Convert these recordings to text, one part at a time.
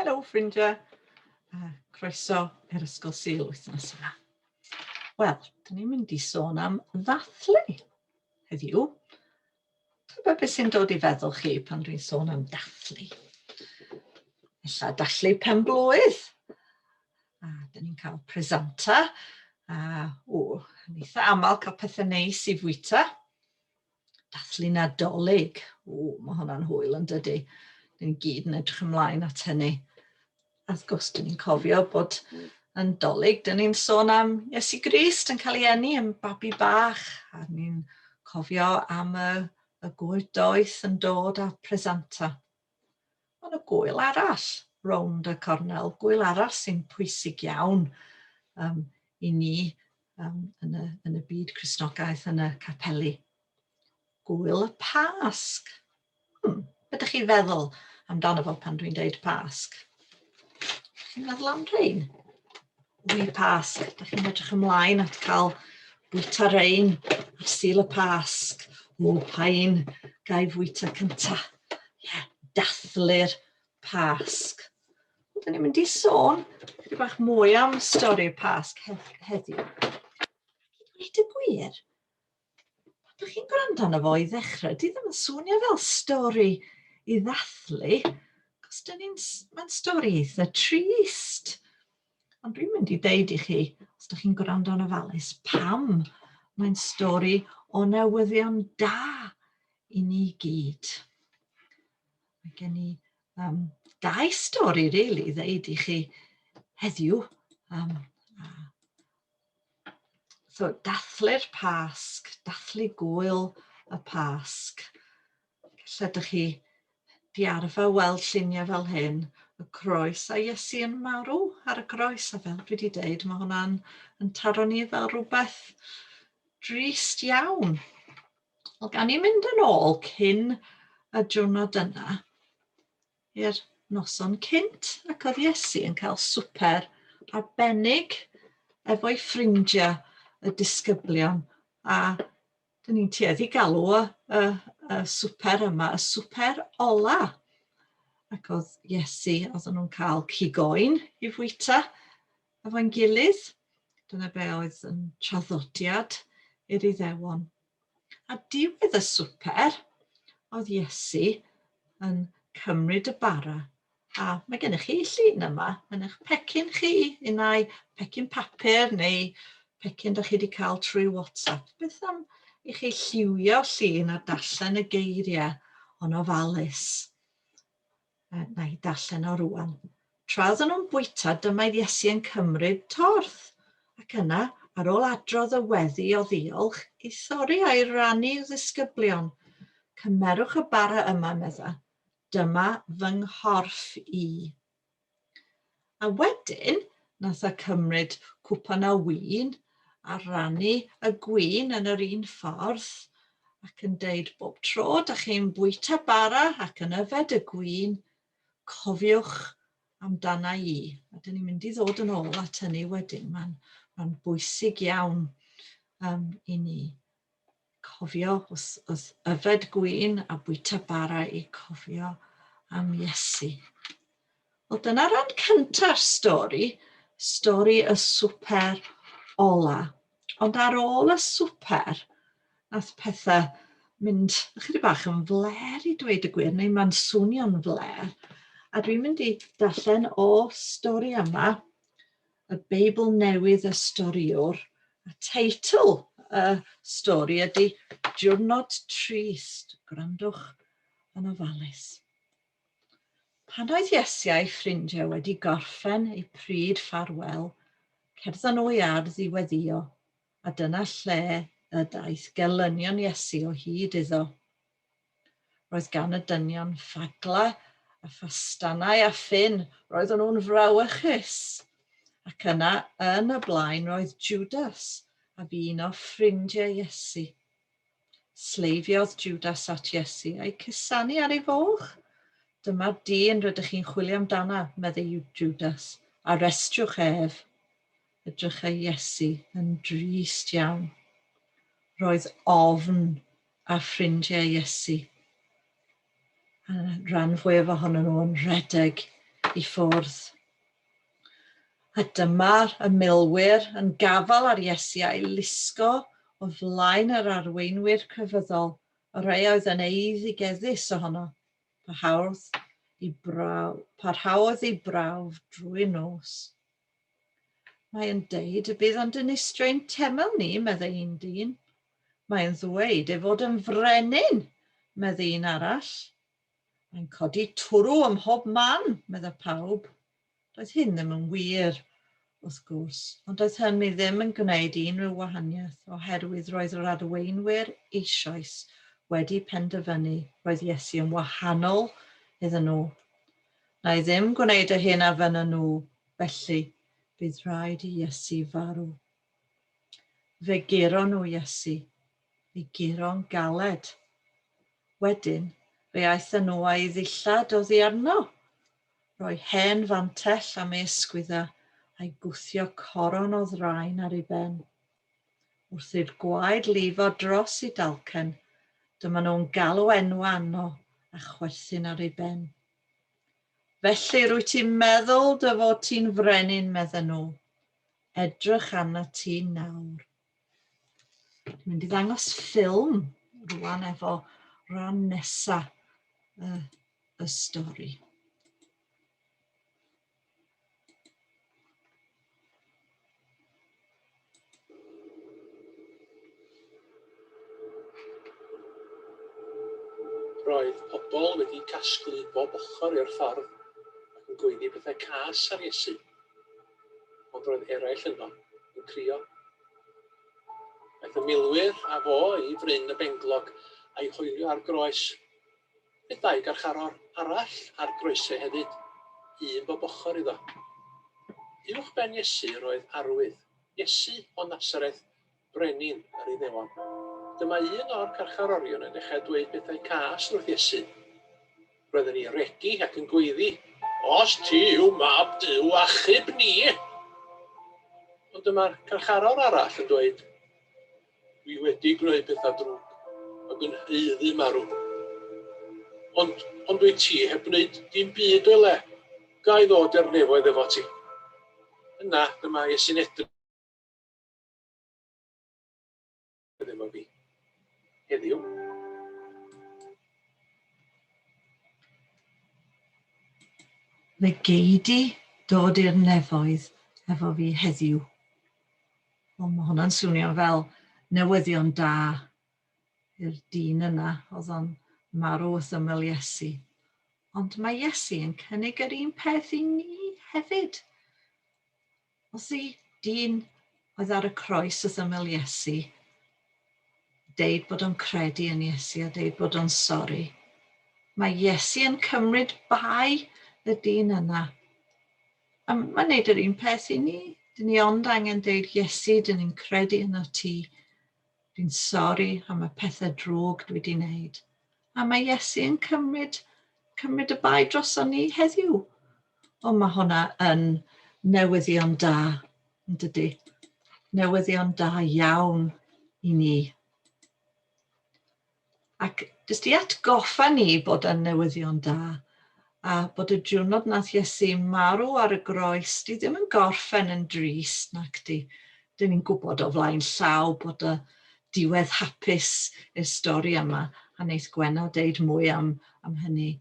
Helo ffrindiau, croeso i'r Ysgol Sul wythnos yma. Wel, dyn ni'n mynd i sôn am ddathlu heddiw. Beth sy'n dod i feddwl chi pan dwi'n sôn am dathlu? Ella dathlu pen-blwydd. Dyn ni'n cael presenta. Yn eitha aml cael pethau neis i fwyta. Dathlu Nadolig. Mae hwnna'n hwyl yn dydy. Dyn ni gyd yn edrych ymlaen at hynny. Wrth gwrs, dyn ni'n cofio bod yn Dolig, dyn ni'n sôn am Iesu Grist yn cael ei eni yn babi bach, a ni'n cofio am y gŵr doeth yn dod â presenta. Ond y gwyl arall, rownd y cornel, gwyl arall sy'n pwysig iawn i ni yn y byd Cristnogaeth yn y capeli. Gwyl y Pasg. Be ydych chi'n feddwl amdano fo pan dwi'n deud Pasg? Chi'n meddwl am rhain? Wy Pasg. Ydych chi'n edrych ymlaen at cael bwyta rein ar Sul y Pasg. Pa'n gai fwyta cynta. Dathlu'r Pasg. Dyn ni'n mynd i sôn chydig bach mwy am stori'r Pasg heddiw. I dweud y gwir, pan ydych chi'n gwrando arno fo i ddechrau, di ddim yn swnio fel stori i ddathlu, cos mae'n stori eitha trist. Ond dwi'n mynd i deud i chi, os ydych chi'n gwrando yn ofalus, pam mae'n stori o newyddion da i ni gyd. Mae gen i dau stori, rili, ddeud i chi heddiw. Dathlu'r Pasg, dathlu gwyl y Pasg. Galla ydych chi di arfer weld lluniau fel hyn, y croes a Iesu yn marw ar y croes, a fel dwi wedi deud, mae hwnna'n taro ni fel rhywbeth drist iawn. Wel, gan i mynd yn ôl cyn y diwrnod yna, i'r noson cynt, ac oedd Iesu yn cael swper arbennig efo'i ffrindiau y disgyblion, a dyn ni'n tueddu galw y swper yma, y Swper Olaf. Ac oedd Iesu, oedden nhw'n cael cigoen i fwyta efo'n gilydd. Dyna be oedd yn traddodiad i'r Iddewon. A diwedd y swper, oedd Iesu yn cymryd y bara. A mae gennych chi llun yma yn eich pecyn chi, unai pecyn papur neu pecyn da chi wedi cael trwy WhatsApp. Beth am i chi lliwio llun a darllen y geiriau o'n ofalus? Na i darllen o rwan. Tra oedden nhw'n bwyta, dyma Iesu yn cymryd torth. Ac yna, ar ôl adrodd y weddi o ddiolch, i thorri a'i rhannu i'w ddisgyblion. Cymerwch y bara yma, medda. Dyma fy nghorff i. A wedyn, nath e cymryd cwpan o win a rhannu y gwin yn yr un ffordd, ac yn deud bob tro da chi'n bwyta bara ac yn yfed y gwin, cofiwch amdana i. A dyn ni'n mynd i ddod yn ôl at hynny wedyn. Mae'n bwysig iawn i ni. Cofio wrth yfed gwin a bwyta bara i cofio am Iesu. Wel, dyna ran cynta'r stori y Swper Olaf. Ond ar ôl y swper, nath pethau mynd ychydig bach yn fler i dweud y gwir, neu mae'n swnio'n fler. A dwi'n mynd i darllen o stori yma, y Beibl Newydd y Storiwr. A teitl y stori ydy Diwrnod Trist. Gwrandwch yn ofalus. Pan oedd Iesu a'i ffrindiau wedi gorffen eu pryd ffarwel, cerddon nhw i ardd i weddio, a dyna lle y daeth gelynion Iesu o hyd iddo. Roedd gan y dynion ffagla a ffastannau a ffyn, roedden nhw'n frawychus. Ac yna yn y blaen roedd Judas a fu un o ffrindiau Iesu. Sleifiodd Judas at Iesu a'i cusanu ar ei foch. Dyma'r dyn rydych chi'n chwilio amdana, medde Judas, a restriwch ef. Edrychai Iesu yn drist iawn. Roedd ofn a ffrindiau Iesu. A rhan fwyaf ohonyn nhw yn rhedeg i ffwrdd. A dyma y milwyr yn gafal ar Iesu a'i lusgo o flaen yr arweinwyr crefyddol, y rhai oedd yn eiddigeddus ohono, parhaodd i brawf drwy nos. Mae'n deud y bydd o'n dinistra'n temel ni, meddai un dyn. Mae'n ddweud ei fod yn frenin, meddai un arall. Mae'n codi twrw ym mhob man, meddai pawb. Doedd hyn ddim yn wir, wrth gwrs, ond doedd hynny ddim yn gwneud unrhyw wahaniaeth oherwydd roedd yr arweinwyr eisoes wedi penderfynu roedd Iesu yn wahanol iddyn nhw. Na i ddim gwneud y hyn a fyna nhw, felly bydd rhaid i Iesu farw. Fe guro nhw Iesu, fe guro'n galed. Wedyn, fe aeth nhw a'i ddillad oddi arno. Roi hen fantell am ei ysgwydda a'i gwthio coron o ddraen ar ei ben. Wrth i'r gwaed lifo dros ei dalcen, dyma nhw'n galw enw arno a chwerthin ar ei ben. Felly rwyt ti'n meddwl dy fod ti'n frenin, medden nhw. Edrych arna ti nawr. Dwi'n mynd i ddangos ffilm rwan efo ran nesa y stori. Roedd pobl wedi casglu bob ochr i'r ffordd ac yn gweiddi pethau cas ar Iesu, ond roedd eraill yno yn crio. Aeth y milwyr a fo i fryn y benglog a'i hoelio ar groes. Bydd dau garcharor arall ar groesau hefyd, un bob ochr iddo. Uwch ben Iesu roedd arwydd, Iesu o Nasareth, brenin ar ei ddewon. Dyma un o'r carcharorion yn dechrau dweud bethau cas wrth Iesu. Roedden ni regi ac yn gweiddi, os ti yw mab Duw achub ni. Ond dyma'r carcharor arall yn dweud, dwi wedi gwneud pethau drwg ac yn haeddu marw. Ond dwi ti heb wneud dim byd o'i le. Ga i ddod i'r nefoedd efo ti. Yna, dyma Iesu'n edrych efo fi. Heddiw. Fe geidi dod i'r nefoedd efo fi heddiw. Wel, mae hwnna'n swnio fel newyddion da i'r dyn yna oedd o'n marw wrth ymyl Iesu. Ond mae Iesu yn cynnig yr un peth i ni hefyd. Os i dyn oedd ar y croes wrth ymyl Iesu, deud bod o'n credu yn Iesu a deud bod o'n sori. Mae Iesu yn cymryd bai y dyn yna. A mae'n neud yr un peth i ni. Dyn ni ond angen deud Iesu, dyn ni'n credu yno ti. Dwi'n sori am y pethau drwg dwi wedi wneud. A mae Iesu yn cymryd y bai droson ni heddiw. Ond mae hwnna yn newyddion da, yn dydy. Newyddion da iawn i ni. Ac jyst i atgoffa ni bod yn newyddion da, a bod y diwrnod nath Iesu marw ar y groes, di ddim yn gorffen yn drist nac di. Dyn ni'n gwybod o flaen llaw bod y diwedd hapus i'r stori yma, a wneith Gwenna deud mwy am hynny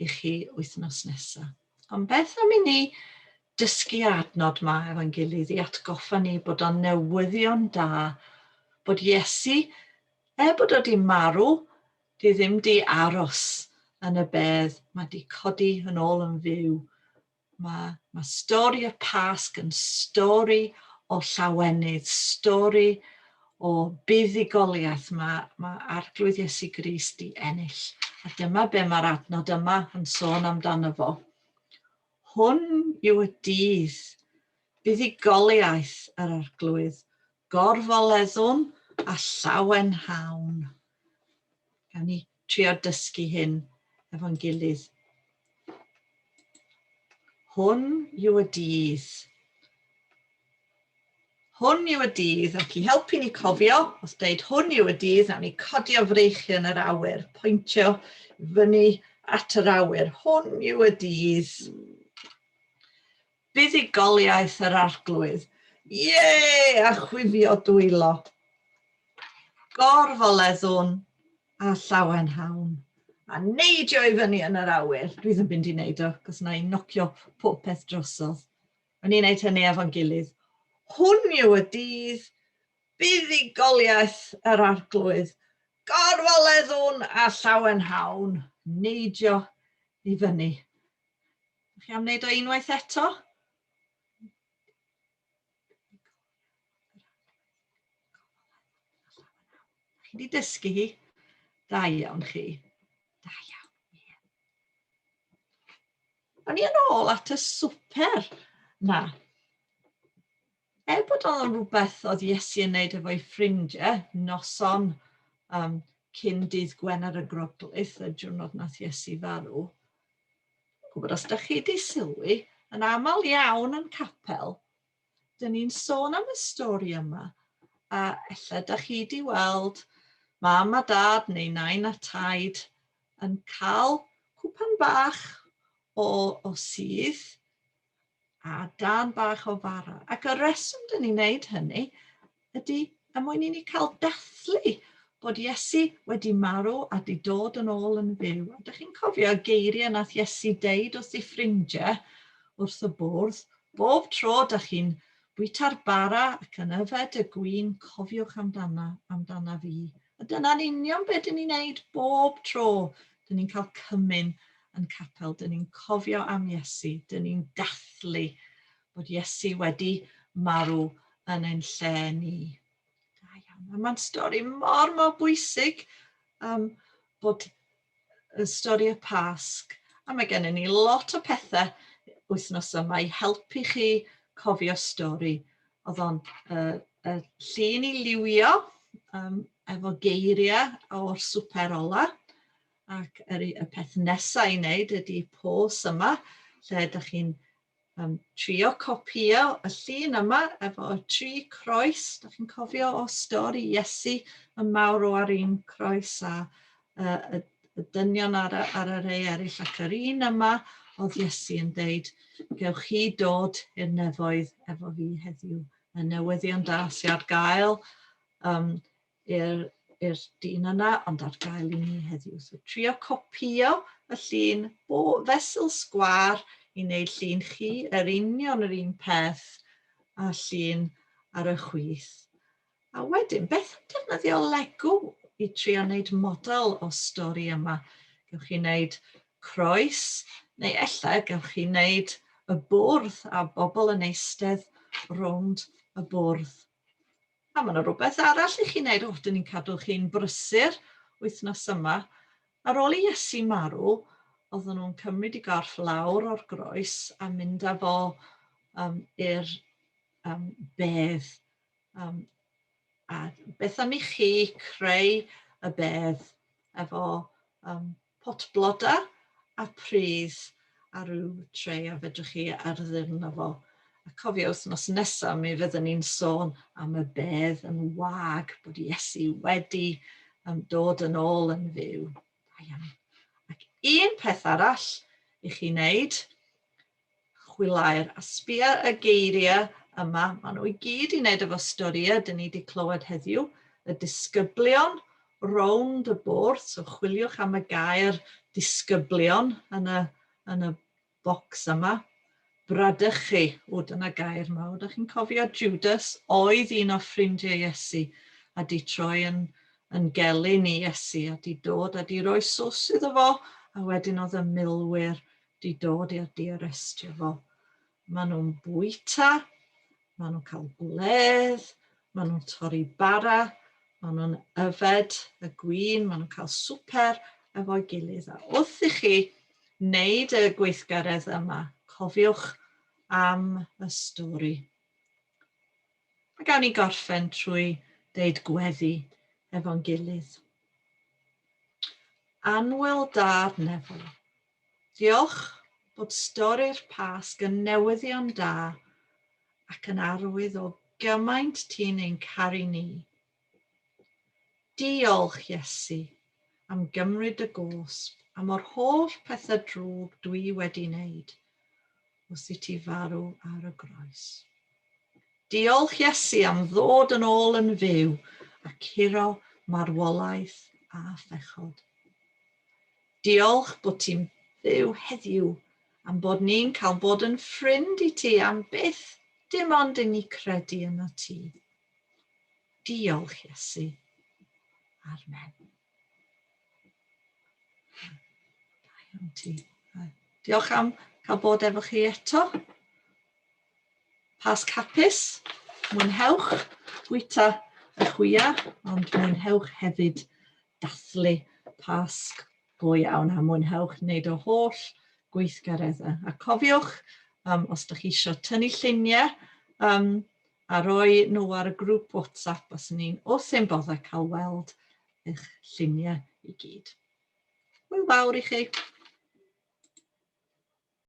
i chi wythnos nesaf. Ond beth am i ni dysgu adnod yma efo'n gilydd i atgoffa ni bod o'n newyddion da, bod Iesu, bod o di marw, di ddim di aros yn y bedd, mae di codi yn ôl yn fyw. Mae stori y Pasg yn stori o llawenydd, stori o buddugoliaeth. Mae arglwydd Iesu Grist di ennill. A dyma be mae'r adnod yma yn sôn amdano fo. Hwn yw y dydd, buddugoliaeth yr arglwydd, gorfoleddwn a llawenhawn. Gawn ni trio dysgu hyn efo'n gilydd. Hwn yw y dydd. Hwn yw y dydd, ac i helpu ni cofio, os deud hwn yw y dydd, nawn ni codio freichi yn yr awyr, pwyntio fyny at yr awyr. Hwn yw y dydd. Buddugoliaeth yr arglwydd. Ie, a chwifio dwylo. Gorfoleddwn a llawen hawn. A neidio i fyny yn yr awyr. Dwi ddim mynd i wneud o, cos na i nocio pob peth drosodd. O'n i'n neud hynny efo'n gilydd. Hwn yw y dydd, buddugoliaeth yr arglwydd. Gorfoleddwn a llawen hawn. Neidio i fyny. Chi am wneud o unwaith eto? Chi wedi dysgu hi? Da iawn chi. Da iawn. O'n i yn ôl at y swper na. Bod o'n rhywbeth oedd Iesu yn wneud efo'i ffrindiau, noson cyn dydd Gwener y Groglith, y diwrnod nath Iesu farw. Gwybod os ydych chi wedi sylwi, yn aml iawn yn capel, dyn ni'n sôn am y stori yma, a ella ydych chi wedi weld mam a dad neu nain a taid yn cael cwpan bach o sydd a dan bach o fara. Ac y rheswm dyn ni'n wneud hynny ydy mwyn i ni cael dathlu bod Iesu wedi marw a wedi dod yn ôl yn fyw. A ydych chi'n cofio geiriau nath Iesu deud wrth ei ffrindiau wrth y bwrdd, bob tro ydych chi'n bwyta'r bara ac yn yfed y gwin, cofiwch amdana fi. A dyna'n union beth dyn ni'n wneud bob tro. Dyn ni'n cael cymyn yn capel, dyn ni'n cofio am Iesu, dyn ni'n dathlu bod Iesu wedi marw yn ein lle ni. Da iawn. Mae'n stori mor bwysig bod y stori y Pasg, a mae gennym ni lot o pethau wythnos yma i helpu chi cofio stori. Oedd o'n llun i liwio efo geiriau o'r Swper Olaf. Ac y peth nesaf i wneud ydy pos yma, lle ydych chi'n trio copïo y llun yma efo y 3 croes. Ydych chi'n cofio o stori Iesu yn mawr ar un croes a y dynion ar y rei eraill. Ac yr un yma oedd Iesu yn deud, gewch chi dod i'r nefoedd efo fi heddiw. Y newyddion da sy'n ar gael i'r dyn yna, ond ar gael i ni heddiw. So trio copïo y llun fesul sgwâr i wneud llun chi, yr union yr un peth a llun ar y chwith. A wedyn, beth yn defnyddio Lego i trio wneud model o stori yma? Gewch chi wneud croes, neu ella gewch chi wneud y bwrdd a bobl yn eistedd rownd y bwrdd. A mae yna rhywbeth arall i chi wneud. Dyn ni'n cadw chi'n brysur wythnos yma. Ar ôl i Iesu marw, oedden nhw'n cymryd i gorff lawr o'r groes a mynd â fo i'r bedd. A beth am i chi creu y bedd efo potbloda a pridd a rhyw trei a fedrwch chi arddirno fo. A cofio wythnos nesaf mi fyddwn ni'n sôn am y bedd yn wag bod Iesu wedi dod yn ôl yn fyw. Ac un peth arall i chi wneud, chwilau'r a sbïa y geiriau yma. Maen nhw i gyd i wneud efo storiau dyn ni wedi clywed heddiw. Y disgyblion rownd y bwrdd, so chwiliwch am y gair disgyblion yn y bocs yma. Bradychu, dyna gair mawr. Ydych chi'n cofio Judas oedd un o ffrindiau Iesu a di troi yn gelyn i Iesu a di dod a di roi sws iddo fo a wedyn oedd y milwyr di dod i'r di-arestio fo. Maen nhw'n bwyta, maen nhw'n cael gwledd, maen nhw'n torri bara, maen nhw'n yfed y gwin, maen nhw'n cael swper efo'i gilydd. A wrth i chi wneud y gweithgaredd yma, cofiwch am y stori. A gawn ni gorffen trwy deud gweddi efo'n gilydd. Annwyl da'r nefol. Diolch bod stori'r Pasg yn newyddion da ac yn arwydd o gymaint ti'n ein caru ni. Diolch Iesu am gymryd y gosb, am o'r holl pethau drwg dwi wedi wneud. os i ti farw ar y groes. Diolch Iesu am ddod yn ôl yn fyw a curo marwolaeth a phechod. Diolch bod ti'n fyw heddiw am bod ni'n cael bod yn ffrind i ti am byth dim ond yn ei credu yna ti. Diolch Iesu. Amen. Da iawn ti. Diolch am cael bod efo chi eto. Pasg hapus, mwynhewch bwyta y chwia, ond mwynhewch hefyd dathlu Pasg go iawn a mwynhewch wneud y holl gweithgareddau. A cofiwch, os ydych chi eisiau tynnu lluniau a roi nhw ar y grŵp WhatsApp, os ni'n wrth ein boddau cael weld eich lluniau i gyd. Hwyl fawr i chi.